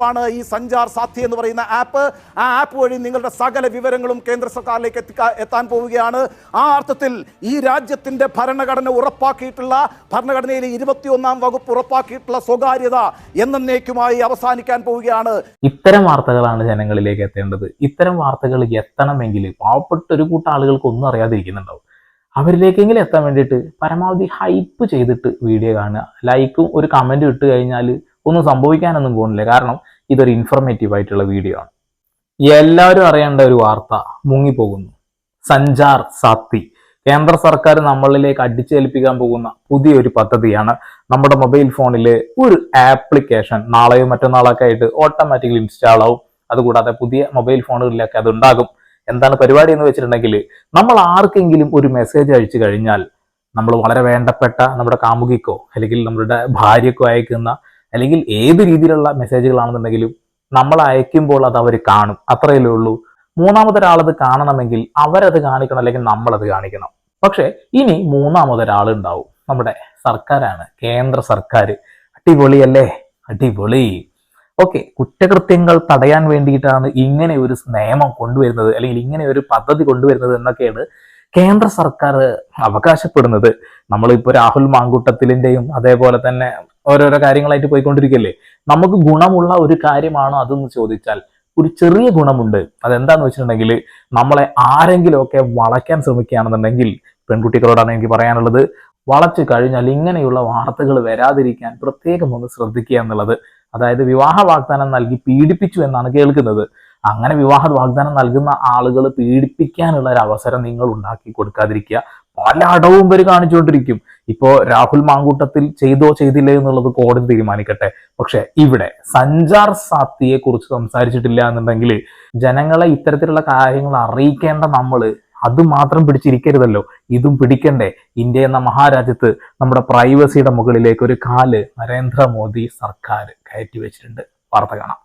ആണ് ഈ സഞ്ചാർ സാഥി എന്ന് പറയുന്ന ആപ്പ്. ആ ആപ്പ് വഴി നിങ്ങളുടെ സകല വിവരങ്ങളും കേന്ദ്ര സർക്കാരിലേക്ക് എത്താൻ പോവുകയാണ്. ആ അർത്ഥത്തിൽ ഈ രാജ്യത്തിന്റെ ഭരണഘടന ഉറപ്പാക്കിയിട്ടുള്ള, ഭരണഘടനയിലെ 21-ാം വകുപ്പ് ഉറപ്പാക്കിയിട്ടുള്ള സ്വകാര്യത എന്നേക്കുമായി അവസാനിക്കാൻ പോവുകയാണ്. ഇത്തരം വാർത്തകളാണ് ജനങ്ങളിലേക്ക് എത്തേണ്ടത്. ഇത്തരം വാർത്തകൾ എത്തണമെങ്കിൽ പാവപ്പെട്ട ഒരു കൂട്ടം ആളുകൾക്ക് ഒന്നും അറിയാതിരിക്കുന്നുണ്ടാവും. അവരിലേക്കെങ്കിലും എത്താൻ വേണ്ടിയിട്ട് പരമാവധി ഹൈപ്പ് ചെയ്തിട്ട് വീഡിയോ കാണുക. ലൈക്കും ഒരു കമൻറ്റും ഇട്ട് കഴിഞ്ഞാൽ ഒന്നും സംഭവിക്കാനൊന്നും പോകുന്നില്ല. കാരണം ഇതൊരു ഇൻഫർമേറ്റീവ് ആയിട്ടുള്ള വീഡിയോ ആണ്. എല്ലാവരും അറിയേണ്ട ഒരു വാർത്ത മുങ്ങിപ്പോകുന്നു. സഞ്ചാർ സാത്തി കേന്ദ്ര സർക്കാർ നമ്മളിലേക്ക് അടിച്ചേൽപ്പിക്കാൻ പോകുന്ന പുതിയൊരു പദ്ധതിയാണ്. നമ്മുടെ മൊബൈൽ ഫോണിൽ ഒരു ആപ്ലിക്കേഷൻ നാളെയോ മറ്റന്നാളൊക്കെ ആയിട്ട് ഓട്ടോമാറ്റിക്കലി ഇൻസ്റ്റാൾ ആവും. അതുകൂടാതെ പുതിയ മൊബൈൽ ഫോണുകളിലൊക്കെ അത് ഉണ്ടാകും. എന്താണ് പരിപാടി എന്ന് വെച്ചിട്ടുണ്ടെങ്കിൽ, നമ്മൾ ആർക്കെങ്കിലും ഒരു മെസ്സേജ് അയച്ചു കഴിഞ്ഞാൽ നമ്മൾ വളരെ വേണ്ടപ്പെട്ട നമ്മുടെ കാമുകിക്കോ അല്ലെങ്കിൽ നമ്മുടെ ഭാര്യക്കോ അയക്കുന്ന അല്ലെങ്കിൽ ഏത് രീതിയിലുള്ള മെസ്സേജുകളാണെന്നുണ്ടെങ്കിലും നമ്മൾ അയക്കുമ്പോൾ അത് അവർ കാണും. അത്രയല്ലേ ഉള്ളൂ. മൂന്നാമതൊരാളത് കാണണമെങ്കിൽ അവരത് കാണിക്കണം, അല്ലെങ്കിൽ നമ്മളത് കാണിക്കണം. പക്ഷെ ഇനി മൂന്നാമതൊരാൾ ഉണ്ടാവും. നമ്മുടെ സർക്കാരാണ്, കേന്ദ്ര സർക്കാർ. അടിപൊളിയല്ലേ? അടിപൊളി. ഓക്കെ, കുറ്റകൃത്യങ്ങൾ തടയാൻ വേണ്ടിയിട്ടാണ് ഇങ്ങനെ ഒരു നിയമം കൊണ്ടുവരുന്നത്, അല്ലെങ്കിൽ ഇങ്ങനെ ഒരു പദ്ധതി കൊണ്ടുവരുന്നത് എന്നൊക്കെയാണ് കേന്ദ്ര സർക്കാർ അവകാശപ്പെടുന്നത്. നമ്മളിപ്പോൾ രാഹുൽ മാങ്കൂട്ടത്തിലിന്റെയും അതേപോലെ തന്നെ ഓരോരോ കാര്യങ്ങളായിട്ട് പോയിക്കൊണ്ടിരിക്കുകയല്ലേ. നമുക്ക് ഗുണമുള്ള ഒരു കാര്യമാണോ അതെന്ന് ചോദിച്ചാൽ ഒരു ചെറിയ ഗുണമുണ്ട്. അതെന്താന്ന് വെച്ചിട്ടുണ്ടെങ്കിൽ, നമ്മളെ ആരെങ്കിലുമൊക്കെ വളയ്ക്കാൻ ശ്രമിക്കുകയാണെന്നുണ്ടെങ്കിൽ, പെൺകുട്ടികളോടാണ് എനിക്ക് പറയാനുള്ളത്, വളച്ചു കഴിഞ്ഞാൽ ഇങ്ങനെയുള്ള വാർത്തകൾ വരാതിരിക്കാൻ പ്രത്യേകം ഒന്ന് ശ്രദ്ധിക്കുക എന്നുള്ളത്. അതായത് വിവാഹ വാഗ്ദാനം നൽകി പീഡിപ്പിച്ചു എന്നാണ് കേൾക്കുന്നത്. അങ്ങനെ വിവാഹ വാഗ്ദാനം നൽകുന്ന ആളുകൾ പീഡിപ്പിക്കാനുള്ള ഒരു അവസരം നിങ്ങൾ ഉണ്ടാക്കി കൊടുക്കാതിരിക്കുക. പല അടവും പേര് കാണിച്ചുകൊണ്ടിരിക്കും. ഇപ്പോ രാഹുൽ മാങ്കൂട്ടത്തിൽ ചെയ്തോ ചെയ്തില്ലേ എന്നുള്ളത് കോടതി തീരുമാനിക്കട്ടെ. പക്ഷെ ഇവിടെ സഞ്ചാർ സാത്തിയെ കുറിച്ച് സംസാരിച്ചിട്ടില്ല എന്നുണ്ടെങ്കിൽ ജനങ്ങളെ ഇത്തരത്തിലുള്ള കാര്യങ്ങൾ അറിയിക്കേണ്ട നമ്മൾ അത് മാത്രം പിടിച്ചിരിക്കരുതല്ലോ, ഇതും പിടിക്കണ്ടേ. ഇന്ത്യ എന്ന മഹാരാജ്യത്ത് നമ്മുടെ പ്രൈവസിയുടെ മുകളിലേക്ക് ഒരു കാല് നരേന്ദ്രമോദി സർക്കാർ കയറ്റി വെച്ചിട്ടുണ്ട്. വാർത്ത കാണാം.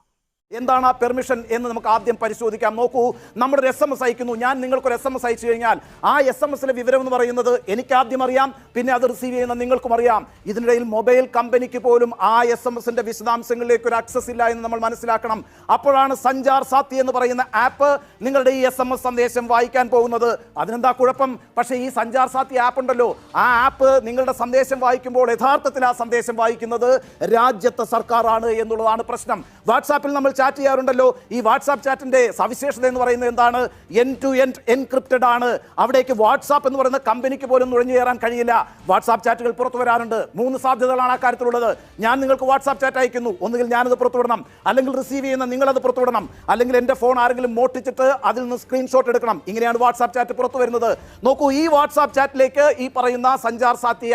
എന്താണ് ആ പെർമിഷൻ എന്ന് നമുക്ക് ആദ്യം പരിശോധിക്കാം. നോക്കൂ, നമ്മളൊരു SMS അയക്കുന്നു. ഞാൻ നിങ്ങൾക്കൊരു SMS അയച്ചു കഴിഞ്ഞാൽ ആ SMS-ലെ വിവരം എന്ന് പറയുന്നത് എനിക്ക് ആദ്യം അറിയാം, പിന്നെ അത് റിസീവ് ചെയ്യുന്ന നിങ്ങൾക്കും അറിയാം. ഇതിനിടയിൽ മൊബൈൽ കമ്പനിക്ക് പോലും ആ SMS-ന്റെ വിശദാംശങ്ങളിലേക്ക് ഒരു ആക്സസ് ഇല്ല എന്ന് നമ്മൾ മനസ്സിലാക്കണം. അപ്പോഴാണ് സഞ്ചാർ സാത്തി എന്ന് പറയുന്ന ആപ്പ് നിങ്ങളുടെ ഈ SMS സന്ദേശം വായിക്കാൻ പോകുന്നത്. അതിനെന്താ കുഴപ്പം? പക്ഷേ ഈ സഞ്ചാർ സാത്തി ആപ്പ് ഉണ്ടല്ലോ, ആ ആപ്പ് നിങ്ങളുടെ സന്ദേശം വായിക്കുമ്പോൾ യഥാർത്ഥത്തിൽ ആ സന്ദേശം വായിക്കുന്നത് രാജ്യത്തെ സർക്കാരാണ് എന്നുള്ളതാണ് പ്രശ്നം. വാട്സാപ്പിൽ നമ്മൾ ചാറ്റ് ചെയ്യാറുണ്ടല്ലോ. ഈ വാട്സാപ്പ് ചാറ്റിന്റെ സവിശേഷത എന്ന് പറയുന്നത് എന്താണ്? എൻഡ് ടു എൻഡ് എൻക്രിപ്റ്റഡ് ആണ്. അവിടേക്ക് വാട്സാപ്പ് എന്ന് പറയുന്ന കമ്പനിക്ക് പോലും നുഴഞ്ഞു കയറാൻ കഴിയില്ല. വാട്സാപ്പ് ചാറ്റുകൾ പുറത്തു വരാറുണ്ട്. 3 സാധ്യതകളാണ് ആ കാര്യത്തിലുള്ളത്. ഞാൻ നിങ്ങൾക്ക് വാട്സാപ്പ് ചാറ്റ് അയക്കുന്നു, ഒന്നുകിൽ ഞാനത് പുറത്തുവിടണം, അല്ലെങ്കിൽ റിസീവ് ചെയ്യുന്ന നിങ്ങളത് പുറത്തുവിടണം, അല്ലെങ്കിൽ എൻ്റെ ഫോൺ ആരെങ്കിലും മോഷ്ടിച്ചിട്ട് അതിൽ നിന്ന് സ്ക്രീൻഷോട്ട് എടുക്കണം. ഇങ്ങനെയാണ് വാട്സാപ്പ് ചാറ്റ് പുറത്തു വരുന്നത്. നോക്കൂ, ഈ വാട്സാപ്പ് ചാറ്റിലേക്ക് ഈ പറയുന്ന സഞ്ചാർ സാത്തി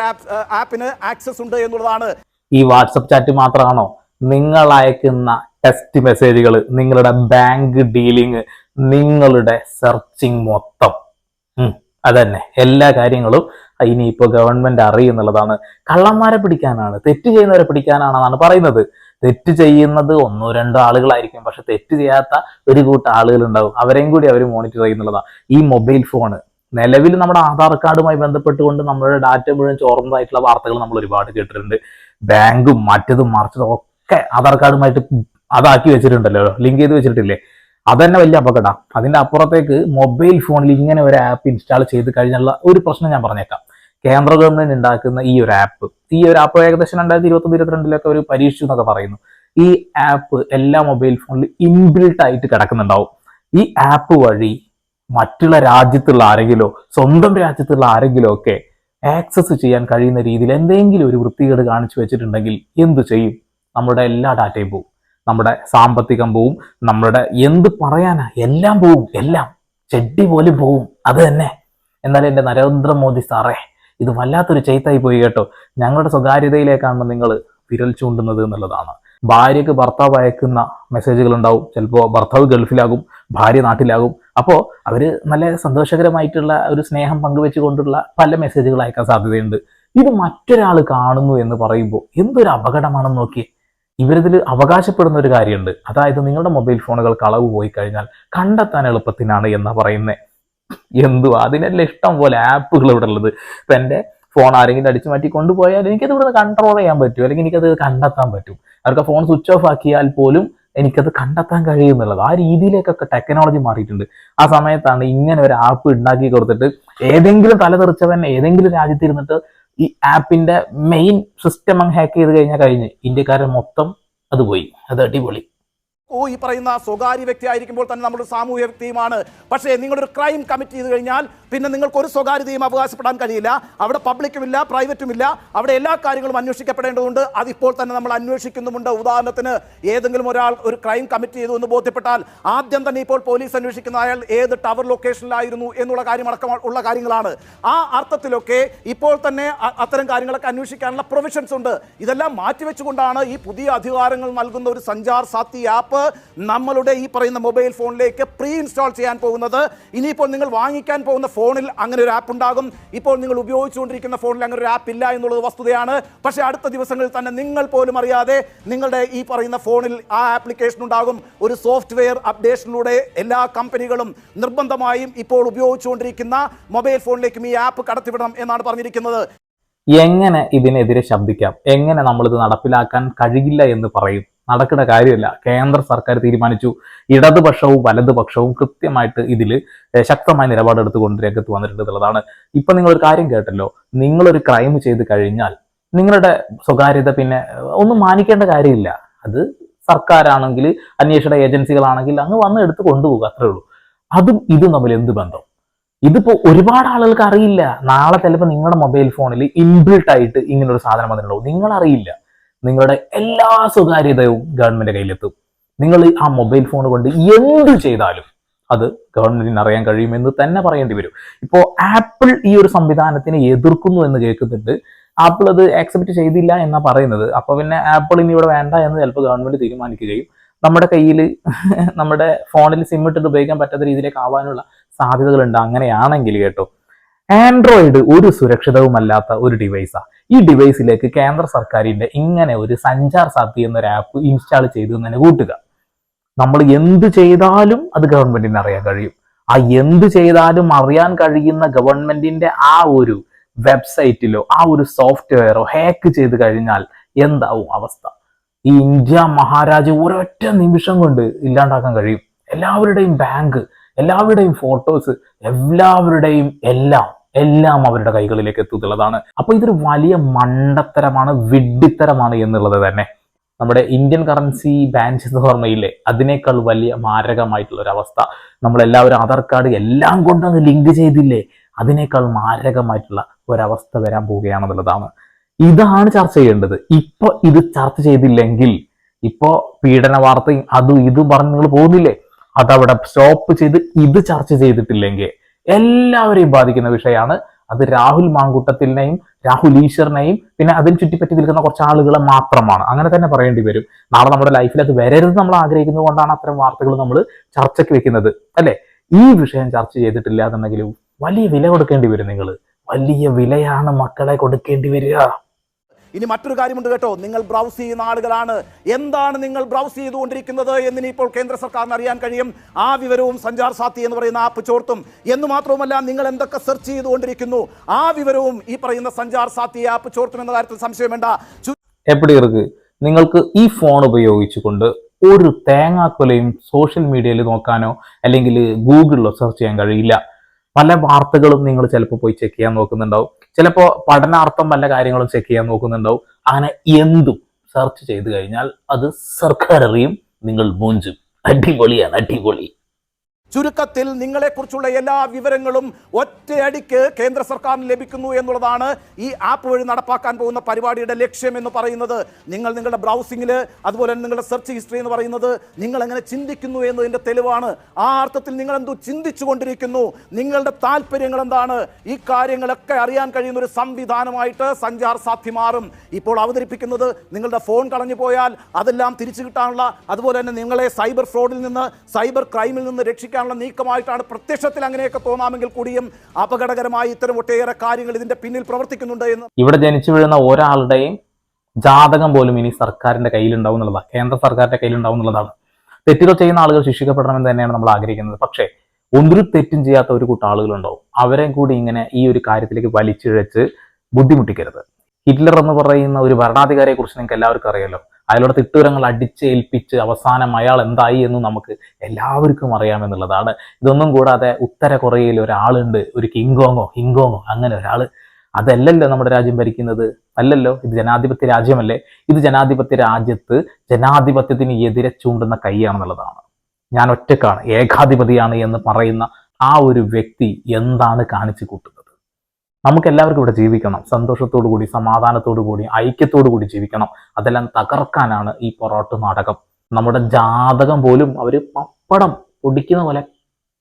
ആപ്പിന് ആക്സസ് ഉണ്ട് എന്നുള്ളതാണ്. ഈ വാട്സാപ്പ് ചാറ്റ് മാത്രമാണോ? നിങ്ങൾ അയക്കുന്ന ടെക്സ്റ്റ് മെസ്സേജുകൾ, നിങ്ങളുടെ ബാങ്ക് ഡീലിങ്, നിങ്ങളുടെ സെർച്ചിങ് മൊത്തം അതന്നെ എല്ലാ കാര്യങ്ങളും ഇനിയിപ്പോൾ ഗവൺമെന്റ് അറിയുന്നുള്ളതാണ്. കള്ളന്മാരെ പിടിക്കാനാണ്, തെറ്റ് ചെയ്യുന്നവരെ പിടിക്കാനാണെന്നാണ് പറയുന്നത്. തെറ്റ് ചെയ്യുന്നത് 1-2 ആളുകളായിരിക്കും, പക്ഷെ തെറ്റ് ചെയ്യാത്ത ഒരു കൂട്ടം ആളുകൾ ഉണ്ടാവും. അവരെയും കൂടി അവർ മോണിറ്റർ ചെയ്യുന്നുള്ളതാണ്. ഈ മൊബൈൽ ഫോണ് നിലവിൽ നമ്മുടെ ആധാർ കാർഡുമായി ബന്ധപ്പെട്ടുകൊണ്ട് നമ്മുടെ ഡാറ്റ മുഴുവൻ ചോർന്നതായിട്ടുള്ള വാർത്തകൾ നമ്മൾ ഒരുപാട് കേട്ടിട്ടുണ്ട്. ബാങ്കും മറ്റതും മറിച്ചതും ഒക്കെ ആധാർ കാർഡുമായിട്ട് അതാക്കി വെച്ചിട്ടുണ്ടല്ലോ, ലിങ്ക് ചെയ്ത് വെച്ചിട്ടില്ലേ. അതന്നെ വലിയ അപകടം. അതിന്റെ അപ്പുറത്തേക്ക് മൊബൈൽ ഫോണിൽ ഇങ്ങനെ ഒരു ആപ്പ് ഇൻസ്റ്റാൾ ചെയ്ത് കഴിഞ്ഞുള്ള ഒരു പ്രശ്നം ഞാൻ പറഞ്ഞേക്കാം. കേന്ദ്ര ഗവൺമെന്റ് ഉണ്ടാക്കുന്ന ഈ ഒരു ആപ്പ് ഏകദേശം 2021-22 ഒരു പരീക്ഷിച്ചു എന്നൊക്കെ പറയുന്നു. ഈ ആപ്പ് എല്ലാ മൊബൈൽ ഫോണിലും ഇൻബിൽട്ട് ആയിട്ട് കിടക്കുന്നുണ്ടാവും. ഈ ആപ്പ് വഴി മറ്റുള്ള രാജ്യത്തുള്ള ആരെങ്കിലോ സ്വന്തം രാജ്യത്തുള്ള ആരെങ്കിലും ഒക്കെ ആക്സസ് ചെയ്യാൻ കഴിയുന്ന രീതിയിൽ എന്തെങ്കിലും ഒരു വൃത്തികേട് കാണിച്ചു വെച്ചിട്ടുണ്ടെങ്കിൽ എന്തു ചെയ്യും? നമ്മുടെ എല്ലാ ഡാറ്റയും പോവും, നമ്മുടെ സാമ്പത്തികം പോവും, നമ്മുടെ എന്ത് പറയാനാ എല്ലാം പോവും, എല്ലാം ചെടി പോലും പോവും. അത് തന്നെ. എന്നാലും എൻ്റെ നരേന്ദ്രമോദി സാറേ, ഇത് വല്ലാത്തൊരു ചെയ്ത്തായി പോയി കേട്ടോ. ഞങ്ങളുടെ സ്വകാര്യതയിലേക്കാണ് നിങ്ങൾ വിരൽ ചൂണ്ടുന്നത് എന്നുള്ളതാണ്. ഭാര്യക്ക് ഭർത്താവ് അയക്കുന്ന മെസ്സേജുകൾ ഉണ്ടാവും. ചിലപ്പോൾ ഭർത്താവ് ഗൾഫിലാകും, ഭാര്യ നാട്ടിലാകും. അപ്പോൾ അവർ നല്ല സന്തോഷകരമായിട്ടുള്ള ഒരു സ്നേഹം പങ്കുവെച്ചുകൊണ്ടുള്ള പല മെസ്സേജുകൾ അയക്കാൻ സാധ്യതയുണ്ട്. ഇത് മറ്റൊരാൾ കാണുന്നു എന്ന് പറയുമ്പോൾ എന്തൊരു അപകടമാണെന്ന് നോക്കിയേ. ഇവരിതിൽ അവകാശപ്പെടുന്ന ഒരു കാര്യമുണ്ട്. അതായത് നിങ്ങളുടെ മൊബൈൽ ഫോണുകൾ കളവ് പോയി കഴിഞ്ഞാൽ കണ്ടെത്താൻ എളുപ്പത്തിനാണ് എന്നാ പറയുന്നത്. എന്തുവാ, അതിനെല്ലാം ഇഷ്ടം പോലെ ആപ്പുകൾ ഇവിടെ ഉള്ളത്. ഇപ്പം എൻ്റെ ഫോൺ ആരെങ്കിലും അടിച്ചു മാറ്റി കൊണ്ടുപോയാൽ എനിക്കത് ഇവിടെ കൺട്രോൾ ചെയ്യാൻ പറ്റും, അല്ലെങ്കിൽ എനിക്കത് കണ്ടെത്താൻ പറ്റും. അവർക്ക് ഫോൺ സ്വിച്ച് ഓഫ് ആക്കിയാൽ പോലും എനിക്കത് കണ്ടെത്താൻ കഴിയുന്നുള്ളത്. ആ രീതിയിലേക്കൊക്കെ ടെക്നോളജി മാറിയിട്ടുണ്ട്. ആ സമയത്താണ് ഇങ്ങനെ ഒരു ആപ്പ് ഉണ്ടാക്കി കൊടുത്തിട്ട് ഏതെങ്കിലും തലതെറിച്ചവൻ ഏതെങ്കിലും രാജ്യത്തിരുന്നിട്ട് ഈ ആപ്പിന്റെ മെയിൻ സിസ്റ്റം അങ്ങ് ഹാക്ക് ചെയ്ത് കഴിഞ്ഞാൽ കഴിഞ്ഞ് ഇന്ത്യക്കാരൻ മൊത്തം അത് പോയി. അത് അടിപൊളി. ഈ പറയുന്ന സ്വകാര്യ വ്യക്തി ആയിരിക്കുമ്പോൾ തന്നെ നമ്മളൊരു സാമൂഹ്യ വ്യക്തിയുമാണ്. പക്ഷേ നിങ്ങളൊരു ക്രൈം കമ്മിറ്റ് ചെയ്ത് കഴിഞ്ഞാൽ പിന്നെ നിങ്ങൾക്ക് ഒരു സ്വകാര്യതയും അവകാശപ്പെടാൻ കഴിയില്ല. അവിടെ പബ്ലിക്കുമില്ല, പ്രൈവറ്റുമില്ല. അവിടെ എല്ലാ കാര്യങ്ങളും അന്വേഷിക്കപ്പെടേണ്ടതുണ്ട്. അതിപ്പോൾ തന്നെ നമ്മൾ അന്വേഷിക്കുന്നുമുണ്ട്. ഉദാഹരണത്തിന് ഏതെങ്കിലും ഒരാൾ ഒരു ക്രൈം കമ്മിറ്റ് ചെയ്തു എന്ന് ബോധ്യപ്പെട്ടാൽ ആദ്യം തന്നെ ഇപ്പോൾ പോലീസ് അന്വേഷിക്കുന്ന അയാൾ ഏത് ടവർ ലൊക്കേഷനിലായിരുന്നു എന്നുള്ള കാര്യമടക്കം ഉള്ള കാര്യങ്ങളാണ്. ആ അർത്ഥത്തിലൊക്കെ ഇപ്പോൾ തന്നെ അത്തരം കാര്യങ്ങളൊക്കെ അന്വേഷിക്കാനുള്ള പ്രൊവിഷൻസ് ഉണ്ട്. ഇതെല്ലാം മാറ്റിവെച്ചുകൊണ്ടാണ് ഈ പുതിയ അധികാരങ്ങൾ നൽകുന്ന ഒരു സഞ്ചാർ സാത്തി ആപ്പ് നമ്മളുടെ ഈ പറയുന്ന മൊബൈൽ ഫോണിലേക്ക് പ്രീ ഇൻസ്റ്റാൾ ചെയ്യാൻ പോകുന്നത്. ഇനിയിപ്പോൾ നിങ്ങൾ വാങ്ങിക്കാൻ പോകുന്ന ഫോണിൽ അങ്ങനെ ഒരു ആപ്പ് ഉണ്ടാകും. ഇപ്പോൾ നിങ്ങൾ ഉപയോഗിച്ചുകൊണ്ടിരിക്കുന്ന ഫോണിൽ അങ്ങനെ ഒരു ആപ്പ് ഇല്ല എന്നുള്ളത് വസ്തുതയാണ്. പക്ഷേ അടുത്ത ദിവസങ്ങളിൽ തന്നെ നിങ്ങൾ പോലും അറിയാതെ നിങ്ങളുടെ ഈ പറയുന്ന ഫോണിൽ ആ ആപ്ലിക്കേഷൻ ഉണ്ടാകും. ഒരു സോഫ്റ്റ്വെയർ അപ്ഡേഷനിലൂടെ എല്ലാ കമ്പനികളും നിർബന്ധമായും ഇപ്പോൾ ഉപയോഗിച്ചുകൊണ്ടിരിക്കുന്ന മൊബൈൽ ഫോണിലേക്കും ഈ ആപ്പ് കടത്തിവിടണം എന്നാണ് പറഞ്ഞിരിക്കുന്നത്. എങ്ങനെ ഇതിനെതിരെ ശബ്ദിക്കാം, എങ്ങനെ നമ്മളിത് നടപ്പിലാക്കാൻ കഴിയില്ല എന്ന് പറയും? നടക്കുന്ന കാര്യമല്ല. കേന്ദ്ര സർക്കാർ തീരുമാനിച്ചു. ഇടതുപക്ഷവും വലതുപക്ഷവും കൃത്യമായിട്ട് ഇതിൽ ശക്തമായ നിലപാടെടുത്തുകൊണ്ട് രംഗത്ത് വന്നിട്ടുണ്ട് എന്നുള്ളതാണ്. ഇപ്പൊ നിങ്ങളൊരു കാര്യം കേട്ടല്ലോ, നിങ്ങളൊരു ക്രൈം ചെയ്ത് കഴിഞ്ഞാൽ നിങ്ങളുടെ സ്വകാര്യത പിന്നെ ഒന്നും മാനിക്കേണ്ട കാര്യമില്ല. അത് സർക്കാരാണെങ്കിൽ അന്വേഷണ ഏജൻസികളാണെങ്കിൽ അങ്ങ് വന്ന് എടുത്ത് കൊണ്ടുപോകുക, അത്രേ ഉള്ളൂ. അതും ഇതും തമ്മിൽ എന്ത് ബന്ധം? ഇതിപ്പോ ഒരുപാട് ആളുകൾക്ക് അറിയില്ല. നാളെ ചിലപ്പോൾ നിങ്ങളുടെ മൊബൈൽ ഫോണിൽ ഇൻബിൽട്ട് ആയിട്ട് ഇങ്ങനൊരു സാധനം വന്നിട്ടുണ്ടാവും, നിങ്ങൾ അറിയില്ല. നിങ്ങളുടെ എല്ലാ സ്വകാര്യതയും ഗവൺമെന്റ് കയ്യിലെത്തും. നിങ്ങൾ ആ മൊബൈൽ ഫോൺ കൊണ്ട് എന്ത് ചെയ്താലും അത് ഗവൺമെന്റിന് അറിയാൻ കഴിയുമെന്ന് തന്നെ പറയേണ്ടി വരും. ഇപ്പോൾ ആപ്പിൾ ഈ ഒരു സംവിധാനത്തിനെ എതിർക്കുന്നു എന്ന് കേൾക്കുന്നുണ്ട്. ആപ്പിൾ അത് ആക്സെപ്റ്റ് ചെയ്തില്ല എന്നാ പറയുന്നത്. അപ്പൊ പിന്നെ ആപ്പിൾ ഇനി ഇവിടെ വേണ്ട എന്ന് ചിലപ്പോൾ ഗവൺമെന്റ് തീരുമാനിക്കുകയും നമ്മുടെ കയ്യിൽ നമ്മുടെ ഫോണിൽ സിം ഇട്ടിട്ട് ഉപയോഗിക്കാൻ പറ്റാത്ത രീതിയിലേക്ക് ആവാനുള്ള സാധ്യതകളുണ്ട്. അങ്ങനെയാണെങ്കിൽ കേട്ടോ, ആൻഡ്രോയിഡ് ഒരു സുരക്ഷിതവുമല്ലാത്ത ഒരു ഡിവൈസാണ്. ഈ ഡിവൈസിലേക്ക് കേന്ദ്ര സർക്കാരിന്റെ ഇങ്ങനെ ഒരു സഞ്ചാർ സാത്തി എന്നൊരു ആപ്പ് ഇൻസ്റ്റാൾ ചെയ്തു എന്ന് തന്നെ കൂട്ടുക. നമ്മൾ എന്ത് ചെയ്താലും അത് ഗവൺമെന്റിന് അറിയാൻ കഴിയും. ആ എന്ത് ചെയ്താലും അറിയാൻ കഴിയുന്ന ഗവൺമെന്റിന്റെ ആ ഒരു വെബ്സൈറ്റിലോ ആ ഒരു സോഫ്റ്റ്വെയറോ ഹാക്ക് ചെയ്ത് കഴിഞ്ഞാൽ എന്താവും അവസ്ഥ? ഈ ഇന്ത്യ മഹാരാജ്യം ഒരൊറ്റ നിമിഷം കൊണ്ട് ഇല്ലാണ്ടാക്കാൻ കഴിയും. എല്ലാവരുടെയും ബാങ്ക്, എല്ലാവരുടെയും ഫോട്ടോസ്, എല്ലാവരുടെയും എല്ലാം അവരുടെ കൈകളിലേക്ക് എത്തുന്നുള്ളതാണ്. അപ്പൊ ഇതൊരു വലിയ മണ്ടത്തരമാണ്, വിഡ്ഢിത്തരമാണ് എന്നുള്ളത് തന്നെ. നമ്മുടെ ഇന്ത്യൻ കറൻസി ബാൻ ചെയ്ത ഓർമ്മയില്ലേ, അതിനേക്കാൾ വലിയ മാരകമായിട്ടുള്ള ഒരു അവസ്ഥ. നമ്മളെല്ലാവരും ആധാർ കാർഡ് എല്ലാം കൊണ്ടങ്ങ് ലിങ്ക് ചെയ്തില്ലേ, അതിനേക്കാൾ മാരകമായിട്ടുള്ള ഒരവസ്ഥ വരാൻ പോവുകയാണെന്നുള്ളതാണ്. ഇതാണ് ചർച്ച ചെയ്യേണ്ടത്. ഇപ്പൊ ഇത് ചർച്ച ചെയ്തില്ലെങ്കിൽ, ഇപ്പോ പീഡന വാർത്തയും അതും ഇതും പറഞ്ഞ് നിങ്ങൾ പോകുന്നില്ലേ, അതവിടെ സ്റ്റോപ്പ് ചെയ്ത് ഇത് ചർച്ച ചെയ്തിട്ടില്ലെങ്കിൽ എല്ലാവരെയും ബാധിക്കുന്ന വിഷയമാണ്. അത് രാഹുൽ മാങ്കൂട്ടത്തിനെയും രാഹുൽ ഈശ്വറിനെയും പിന്നെ അതിൽ ചുറ്റിപ്പറ്റി നിൽക്കുന്ന കുറച്ച് ആളുകളെ മാത്രമാണ്. അങ്ങനെ തന്നെ പറയേണ്ടി വരും. നാളെ നമ്മുടെ ലൈഫിൽ അത് വരരുത് നമ്മൾ ആഗ്രഹിക്കുന്നത് കൊണ്ടാണ് അത്തരം വാർത്തകൾ നമ്മൾ ചർച്ചയ്ക്ക് വെക്കുന്നത്, അല്ലെ? ഈ വിഷയം ചർച്ച ചെയ്തിട്ടില്ല എന്നുണ്ടെങ്കിൽ വലിയ വില കൊടുക്കേണ്ടി വരും. നിങ്ങൾ വലിയ വിലയാണ് മക്കളെ കൊടുക്കേണ്ടി വരിക. ഇനി മറ്റൊരു കാര്യമുണ്ട് കേട്ടോ, നിങ്ങൾ ബ്രൗസ് ചെയ്യുന്ന ആളുകളാണ്. എന്താണ് നിങ്ങൾ ബ്രൗസ് ചെയ്തുകൊണ്ടിരിക്കുന്നത് എന്നിനി ഇപ്പോൾ കേന്ദ്ര സർക്കാരിന് അറിയാൻ കഴിയും. ആ വിവരവും സഞ്ചാർ സാത്തി എന്ന് പറയുന്ന ആപ്പ് ചോർത്തും. എന്ന് മാത്രവുമല്ല, നിങ്ങൾ എന്തൊക്കെ സെർച്ച് ചെയ്തുകൊണ്ടിരിക്കുന്നു ആ വിവരവും ഈ പറയുന്ന സഞ്ചാർ സാത്തി ആപ്പ് ചോർത്തും എന്ന കാര്യത്തിൽ സംശയം വേണ്ട. എപ്പടി ഇருக்கு, നിങ്ങൾക്ക് ഈ ഫോൺ ഉപയോഗിച്ചുകൊണ്ട് ഒരു തേങ്ങാക്കൊലയും സോഷ്യൽ മീഡിയയിൽ നോക്കാനോ അല്ലെങ്കിൽ ഗൂഗിളിലോ സെർച്ച് ചെയ്യാൻ കഴിയില്ല. പല വാർത്തകളും നിങ്ങൾ ചിലപ്പോൾ പോയി ചെക്ക് ചെയ്യാൻ നോക്കുന്നുണ്ടാവും, ചിലപ്പോൾ പഠനാർത്ഥം പല കാര്യങ്ങളും ചെക്ക് ചെയ്യാൻ നോക്കുന്നുണ്ടാവും. അങ്ങനെ എന്തും സെർച്ച് ചെയ്ത് കഴിഞ്ഞാൽ അത് സർക്കാർ അറിയും, നിങ്ങൾ മൂഞ്ചും. അടിപൊളിയാണ്, അടിപൊളി. ചുരുക്കത്തിൽ നിങ്ങളെക്കുറിച്ചുള്ള എല്ലാ വിവരങ്ങളും ഒറ്റയടിക്ക് കേന്ദ്ര സർക്കാരിന് ലഭിക്കുന്നു എന്നുള്ളതാണ് ഈ ആപ്പ് വഴി നടപ്പാക്കാൻ പോകുന്ന പരിപാടിയുടെ ലക്ഷ്യം എന്ന് പറയുന്നത്. നിങ്ങൾ നിങ്ങളുടെ ബ്രൗസിങ്ങിൽ അതുപോലെ തന്നെ നിങ്ങളുടെ സെർച്ച് ഹിസ്റ്ററി എന്ന് പറയുന്നത് നിങ്ങൾ എങ്ങനെ ചിന്തിക്കുന്നു എന്നതിൻ്റെ തെളിവാണ്. ആ അർത്ഥത്തിൽ നിങ്ങൾ എന്തു ചിന്തിച്ചു കൊണ്ടിരിക്കുന്നു, നിങ്ങളുടെ താല്പര്യങ്ങൾ എന്താണ്, ഈ കാര്യങ്ങളൊക്കെ അറിയാൻ കഴിയുന്ന ഒരു സംവിധാനമായിട്ട് സഞ്ചാർ സാത്തി മാറും. ഇപ്പോൾ അവതരിപ്പിക്കുന്നത് നിങ്ങളുടെ ഫോൺ കളഞ്ഞു പോയാൽ അതെല്ലാം തിരിച്ചു കിട്ടാനുള്ള, അതുപോലെ തന്നെ നിങ്ങളെ സൈബർ ഫ്രോഡിൽ നിന്ന് സൈബർ ക്രൈമിൽ നിന്ന് രക്ഷിക്കാൻ നീക്കമായിട്ടാണ്. പ്രത്യക്ഷത്തിൽ അങ്ങനെയൊക്കെ തോന്നാമെങ്കിൽ കൂടിയും അപകടകരമായി ഇത്തരം ഒട്ടേറെ കാര്യങ്ങൾ ഇതിന്റെ പിന്നിൽ പ്രവർത്തിക്കുന്നുണ്ട് എന്ന്. ഇവിടെ ജനിച്ചു വീഴുന്ന ഒരാളുടെയും ജാതകം പോലും ഇനി സർക്കാരിന്റെ കയ്യിലുണ്ടാവും എന്നുള്ളതാണ്, കേന്ദ്ര സർക്കാരിന്റെ കയ്യിലുണ്ടാവും എന്നുള്ളതാണ്. തെറ്റുകൾ ചെയ്യുന്ന ആളുകൾ ശിക്ഷിക്കപ്പെടണമെന്ന് തന്നെയാണ് നമ്മൾ ആഗ്രഹിക്കുന്നത്. പക്ഷേ ഒന്നും തെറ്റും ചെയ്യാത്ത ഒരു കൂട്ടം ആളുകളുണ്ടാവും, അവരെ കൂടി ഇങ്ങനെ ഈ ഒരു കാര്യത്തിലേക്ക് വലിച്ചിഴച്ച് ബുദ്ധിമുട്ടിക്കരുത്. ഹിറ്റ്ലർ എന്ന് പറയുന്ന ഒരു ഭരണാധികാരിയെ കുറിച്ച് നിങ്ങൾക്ക് എല്ലാവർക്കും അറിയാലോ. അയാളുടെ തിട്ടൂരങ്ങൾ അടിച്ചേൽപ്പിച്ച് അവസാനം അയാൾ എന്തായി എന്ന് നമുക്ക് എല്ലാവർക്കും അറിയാമെന്നുള്ളതാണ്. ഇതൊന്നും കൂടാതെ ഉത്തര കൊറിയയിൽ ഒരാളുണ്ട്, ഒരു ഹിങ്കോങ്ങോ അങ്ങനെ ഒരാൾ. അതല്ലല്ലോ നമ്മുടെ രാജ്യം ഭരിക്കുന്നത്, അല്ലല്ലോ. ഇത് ജനാധിപത്യ രാജ്യമല്ലേ? ഇത് ജനാധിപത്യ രാജ്യത്ത് ജനാധിപത്യത്തിന് എതിരെ ചൂണ്ടുന്ന കൈയാണെന്നുള്ളതാണ്. ഞാൻ ഒറ്റക്കാണ്, ഏകാധിപതിയാണ് എന്ന് പറയുന്ന ആ ഒരു വ്യക്തി എന്താണ് കാണിച്ചു കൂട്ടുന്നത്? നമുക്ക് എല്ലാവർക്കും ഇവിടെ ജീവിക്കണം, സന്തോഷത്തോടു കൂടി, സമാധാനത്തോടു കൂടി, ഐക്യത്തോടു കൂടി ജീവിക്കണം. അതെല്ലാം തകർക്കാനാണ് ഈ പൊറോട്ട് നാടകം. നമ്മുടെ ജാതകം പോലും അവർ പപ്പടം പൊടിക്കുന്ന പോലെ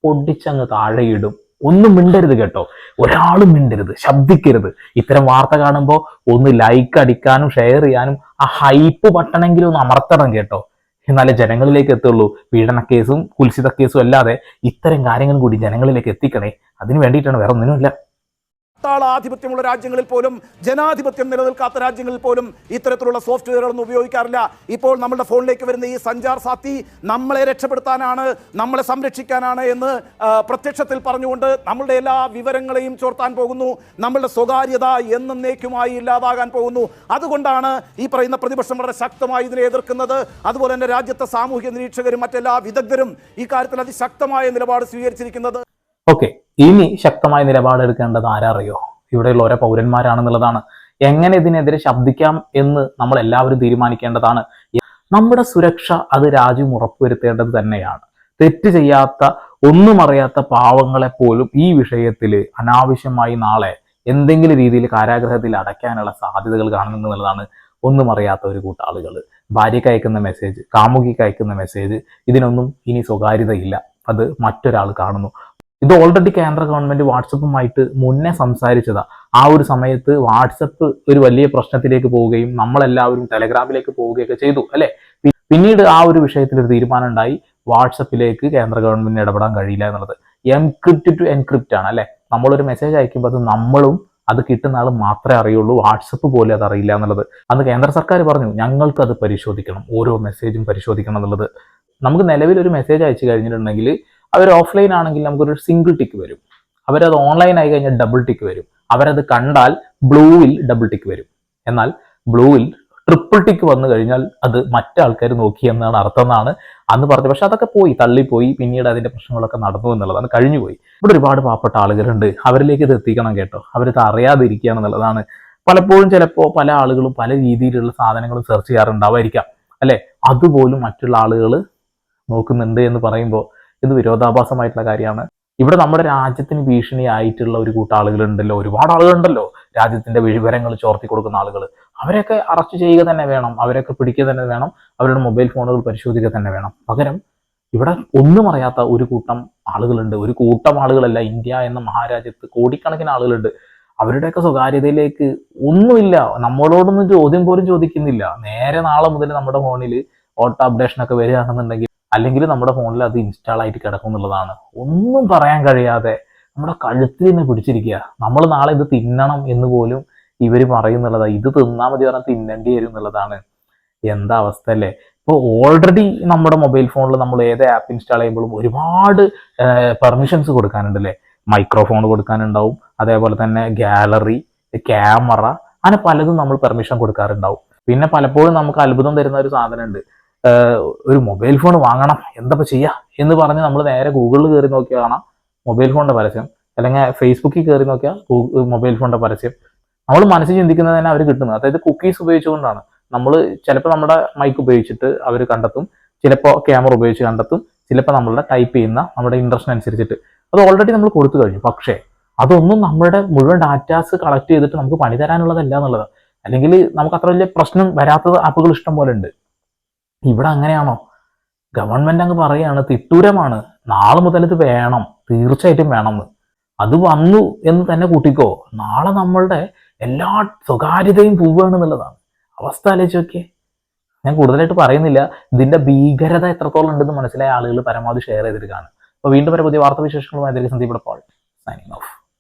പൊടിച്ചങ്ങ് താഴെയിടും. ഒന്നും മിണ്ടരുത് കേട്ടോ, ഒരാളും മിണ്ടരുത്, ശബ്ദിക്കരുത്. ഇത്തരം വാർത്ത കാണുമ്പോൾ ഒന്ന് ലൈക്ക് അടിക്കാനും ഷെയർ ചെയ്യാനും ആ ഹൈപ്പ് ബട്ടണെങ്കിലും ഒന്ന് അമർത്തണം കേട്ടോ, എന്നാലേ ജനങ്ങളിലേക്ക് എത്തുള്ളൂ. പീഡന കേസും കുൽസിത കേസും അല്ലാതെ ഇത്തരം കാര്യങ്ങളും കൂടി ജനങ്ങളിലേക്ക് എത്തിക്കണേ. അതിന് വേണ്ടിയിട്ടാണ്, വേറെ ഒന്നിനുമില്ല. ആധിപത്യമുള്ള രാജ്യങ്ങളിൽ പോലും, ജനാധിപത്യം നിലനിൽക്കാത്ത രാജ്യങ്ങളിൽ പോലും ഇത്തരത്തിലുള്ള സോഫ്റ്റ്വെയറുകളൊന്നും ഉപയോഗിക്കാറില്ല. ഇപ്പോൾ നമ്മുടെ ഫോണിലേക്ക് വരുന്ന ഈ സഞ്ചാർ സാത്തി നമ്മളെ രക്ഷപ്പെടുത്താനാണ്, നമ്മളെ സംരക്ഷിക്കാനാണ് എന്ന് പ്രത്യക്ഷത്തിൽ പറഞ്ഞുകൊണ്ട് നമ്മളുടെ എല്ലാ വിവരങ്ങളെയും ചോർത്താൻ പോകുന്നു. നമ്മളുടെ സ്വകാര്യത എന്നേക്കുമായി ഇല്ലാതാകാൻ പോകുന്നു. അതുകൊണ്ടാണ് ഈ പറയുന്ന പ്രതിപക്ഷം വളരെ ശക്തമായി ഇതിനെ എതിർക്കുന്നത്. അതുപോലെ തന്നെ രാജ്യത്തെ സാമൂഹ്യ നിരീക്ഷകരും മറ്റെല്ലാ വിദഗ്ധരും ഈ കാര്യത്തിൽ അതിശക്തമായ നിലപാട് സ്വീകരിച്ചിരിക്കുന്നത്. ഓക്കെ, ഇനി ശക്തമായ നിലപാടെടുക്കേണ്ടത് ആരറിയോ? ഇവിടെയുള്ള ഓരോ പൗരന്മാരാണെന്നുള്ളതാണ്. എങ്ങനെ ഇതിനെതിരെ ശബ്ദിക്കാം എന്ന് നമ്മൾ എല്ലാവരും തീരുമാനിക്കേണ്ടതാണ്. നമ്മുടെ സുരക്ഷ അത് രാജ്യം ഉറപ്പുവരുത്തേണ്ടത് തന്നെയാണ്. തെറ്റ് ചെയ്യാത്ത, ഒന്നും അറിയാത്ത പാവങ്ങളെ പോലും ഈ വിഷയത്തിൽ അനാവശ്യമായി നാളെ എന്തെങ്കിലും രീതിയിൽ കാരാഗ്രഹത്തിൽ അടയ്ക്കാനുള്ള സാധ്യതകൾ കാണുന്നു എന്നുള്ളതാണ്. ഒന്നും അറിയാത്ത ഒരു കൂട്ടാളുകൾ ഭാര്യയ്ക്ക് അയക്കുന്ന മെസ്സേജ്, കാമുകിക്ക് അയക്കുന്ന മെസ്സേജ്, ഇതിനൊന്നും ഇനി സ്വകാര്യതയില്ല. അത് മറ്റൊരാൾ കാണുന്നു. ഇത് ഓൾറെഡി കേന്ദ്ര ഗവൺമെന്റ് വാട്സപ്പുമായിട്ട് മുന്നേ സംസാരിച്ചതാ. ആ ഒരു സമയത്ത് വാട്സപ്പ് ഒരു വലിയ പ്രശ്നത്തിലേക്ക് പോവുകയും നമ്മളെല്ലാവരും ടെലഗ്രാമിലേക്ക് പോവുകയൊക്കെ ചെയ്തു അല്ലെ. പിന്നീട് ആ ഒരു വിഷയത്തിൽ ഒരു തീരുമാനം ഉണ്ടായി, വാട്സപ്പിലേക്ക് കേന്ദ്ര ഗവൺമെന്റിന് ഇടപെടാൻ കഴിയില്ല എന്നുള്ളത്. എൻക്രിപ്റ്റ് ടു എൻക്രിപ്റ്റ് ആണ് അല്ലെ. നമ്മളൊരു മെസ്സേജ് അയക്കുമ്പോൾ അത് നമ്മളും അത് കിട്ടുന്ന ആൾ മാത്രമേ അറിയുള്ളൂ, വാട്സപ്പ് പോലും അത് അറിയില്ല എന്നുള്ളത്. അന്ന് കേന്ദ്ര സർക്കാർ പറഞ്ഞു ഞങ്ങൾക്ക് അത് പരിശോധിക്കണം, ഓരോ മെസ്സേജും പരിശോധിക്കണം എന്നുള്ളത്. നമുക്ക് നിലവിൽ ഒരു മെസ്സേജ് അയച്ചു കഴിഞ്ഞിട്ടുണ്ടെങ്കിൽ അവർ ഓഫ്ലൈൻ ആണെങ്കിൽ നമുക്കൊരു സിംഗിൾ ടിക്ക് വരും. അവരത് ഓൺലൈൻ ആയി കഴിഞ്ഞാൽ ഡബിൾ ടിക്ക് വരും. അവരത് കണ്ടാൽ ബ്ലൂവിൽ ഡബിൾ ടിക്ക് വരും. എന്നാൽ ബ്ലൂവിൽ ട്രിപ്പിൾ ടിക്ക് വന്നു കഴിഞ്ഞാൽ അത് മറ്റാൾക്കാർ നോക്കി എന്നാണ് അർത്ഥം എന്നാണ് അന്ന് പറഞ്ഞത്. പക്ഷെ അതൊക്കെ പോയി, തള്ളിപ്പോയി. പിന്നീട് അതിന്റെ പ്രശ്നങ്ങളൊക്കെ നടന്നു എന്നുള്ളതാണ്, കഴിഞ്ഞുപോയി. ഇവിടെ ഒരുപാട് പാവപ്പെട്ട ആളുകളുണ്ട്, അവരിലേക്ക് ഇത് എത്തിക്കണം കേട്ടോ. അവരിത് അറിയാതിരിക്കുകയാണെന്നുള്ളതാണ്. പലപ്പോഴും ചിലപ്പോൾ പല ആളുകളും പല രീതിയിലുള്ള സാധനങ്ങളും സെർച്ച് ചെയ്യാറുണ്ടാവായിരിക്കാം അല്ലെ. അതുപോലും മറ്റുള്ള ആളുകൾ നോക്കുന്നുണ്ട് എന്ന് പറയുമ്പോൾ ഇത് വിരോധാഭാസമായിട്ടുള്ള കാര്യമാണ്. ഇവിടെ നമ്മുടെ രാജ്യത്തിന് ഭീഷണിയായിട്ടുള്ള ഒരു കൂട്ടം ആളുകളുണ്ടല്ലോ, ഒരുപാട് ആളുകളുണ്ടല്ലോ, രാജ്യത്തിന്റെ വിവരങ്ങൾ ചോർത്തി കൊടുക്കുന്ന ആളുകൾ. അവരെയൊക്കെ അറസ്റ്റ് ചെയ്യുക തന്നെ വേണം, അവരൊക്കെ പിടിക്കുക തന്നെ വേണം, അവരുടെ മൊബൈൽ ഫോണുകൾ പരിശോധിക്കുക തന്നെ വേണം. പകരം ഇവിടെ ഒന്നും അറിയാത്ത ഒരു കൂട്ടം ആളുകളുണ്ട്. ഒരു കൂട്ടം ആളുകളല്ല, ഇന്ത്യ എന്ന മഹാരാജ്യത്ത് കോടിക്കണക്കിന് ആളുകളുണ്ട്. അവരുടെയൊക്കെ സ്വകാര്യതയിലേക്ക് ഒന്നുമില്ല, നമ്മളോടൊന്നും ചോദ്യം പോലും ചോദിക്കുന്നില്ല. നേരെ നാളെ മുതൽ നമ്മുടെ ഫോണിൽ ഓട്ടോ അപ്ഡേഷനൊക്കെ വരികയാണെന്നുണ്ടെങ്കിൽ, അല്ലെങ്കിൽ നമ്മുടെ ഫോണിൽ അത് ഇൻസ്റ്റാൾ ആയിട്ട് കിടക്കും എന്നുള്ളതാണ്. ഒന്നും പറയാൻ കഴിയാതെ നമ്മുടെ കഴുത്തിൽ നിന്ന് പിടിച്ചിരിക്കുക. നമ്മൾ നാളെ ഇത് തിന്നണം എന്ന് പോലും ഇവർ പറയുന്നുള്ളതാണ്. ഇത് തിന്നാൽ മതി പറഞ്ഞാൽ തിന്നേണ്ടി വരും എന്നുള്ളതാണ്. എന്താ അവസ്ഥ അല്ലേ. ഇപ്പോൾ ഓൾറെഡി നമ്മുടെ മൊബൈൽ ഫോണിൽ നമ്മൾ ഏത് ആപ്പ് ഇൻസ്റ്റാൾ ചെയ്യുമ്പോഴും ഒരുപാട് പെർമിഷൻസ് കൊടുക്കാനുണ്ട് അല്ലേ. മൈക്രോഫോൺ കൊടുക്കാനുണ്ടാവും, അതേപോലെ തന്നെ ഗാലറി, ക്യാമറ, അങ്ങനെ പലതും നമ്മൾ പെർമിഷൻ കൊടുക്കാറുണ്ടാവും. പിന്നെ പലപ്പോഴും നമുക്ക് അത്ഭുതം തരുന്ന ഒരു സാധനമുണ്ട്. ഒരു മൊബൈൽ ഫോൺ വാങ്ങണം, എന്താ ചെയ്യുക എന്ന് പറഞ്ഞ് നമ്മൾ നേരെ ഗൂഗിളിൽ കയറി നോക്കിയാൽ കാണാം മൊബൈൽ ഫോണിന്റെ പരസ്യം, അല്ലെങ്കിൽ ഫേസ്ബുക്കിൽ കയറി നോക്കിയാൽ മൊബൈൽ ഫോണിന്റെ പരസ്യം. നമ്മൾ മനസ്സിൽ ചിന്തിക്കുന്നത് തന്നെ അവർ കിട്ടുന്നത്. അതായത് കുക്കീസ് ഉപയോഗിച്ചുകൊണ്ടാണ്. നമ്മൾ ചിലപ്പോൾ നമ്മുടെ മൈക്ക് ഉപയോഗിച്ചിട്ട് അവർ കണ്ടെത്തും, ചിലപ്പോൾ ക്യാമറ ഉപയോഗിച്ച് കണ്ടെത്തും, ചിലപ്പോൾ നമ്മളുടെ ടൈപ്പ് ചെയ്യുന്ന നമ്മുടെ ഇൻട്രസ്റ്റ് അനുസരിച്ചിട്ട്. അത് ഓൾറെഡി നമ്മൾ കൊടുത്തു കഴിഞ്ഞു. പക്ഷേ അതൊന്നും നമ്മുടെ മുഴുവൻ ഡാറ്റാസ് കളക്ട് ചെയ്തിട്ട് നമുക്ക് പണി തരാനുള്ളതല്ല എന്നുള്ളത്. അല്ലെങ്കിൽ നമുക്ക് അത്ര വലിയ പ്രശ്നം വരാത്ത ആപ്പുകൾ ഇഷ്ടം പോലെ ഉണ്ട്. ഇവിടെ അങ്ങനെയാണോ? ഗവൺമെന്റ് അങ്ങ് പറയാണ് തിട്ടൂരമാണ്, നാളെ മുതൽ ഇത് വേണം, തീർച്ചയായിട്ടും വേണമെന്ന്. അത് വന്നു എന്ന് തന്നെ കൂട്ടിക്കോ, നാളെ നമ്മളുടെ എല്ലാ സ്വകാര്യതയും പോവുകയാണെന്നുള്ളതാണ് അവസ്ഥ. ആലോചിച്ച് നോക്കിയേ. ഞാൻ കൂടുതലായിട്ട് പറയുന്നില്ല, ഇതിന്റെ ഭീകരത എത്രത്തോളം ഉണ്ടെന്ന് മനസ്സിലായ ആളുകൾ പരമാവധി ഷെയർ ചെയ്തിട്ട് കാണും. അപ്പോൾ വീണ്ടും വരെ പുതിയ വാർത്താവിശേഷങ്ങളുമായി സന്ദീപ് പോൾ സൈനിങ് ഓഫ്.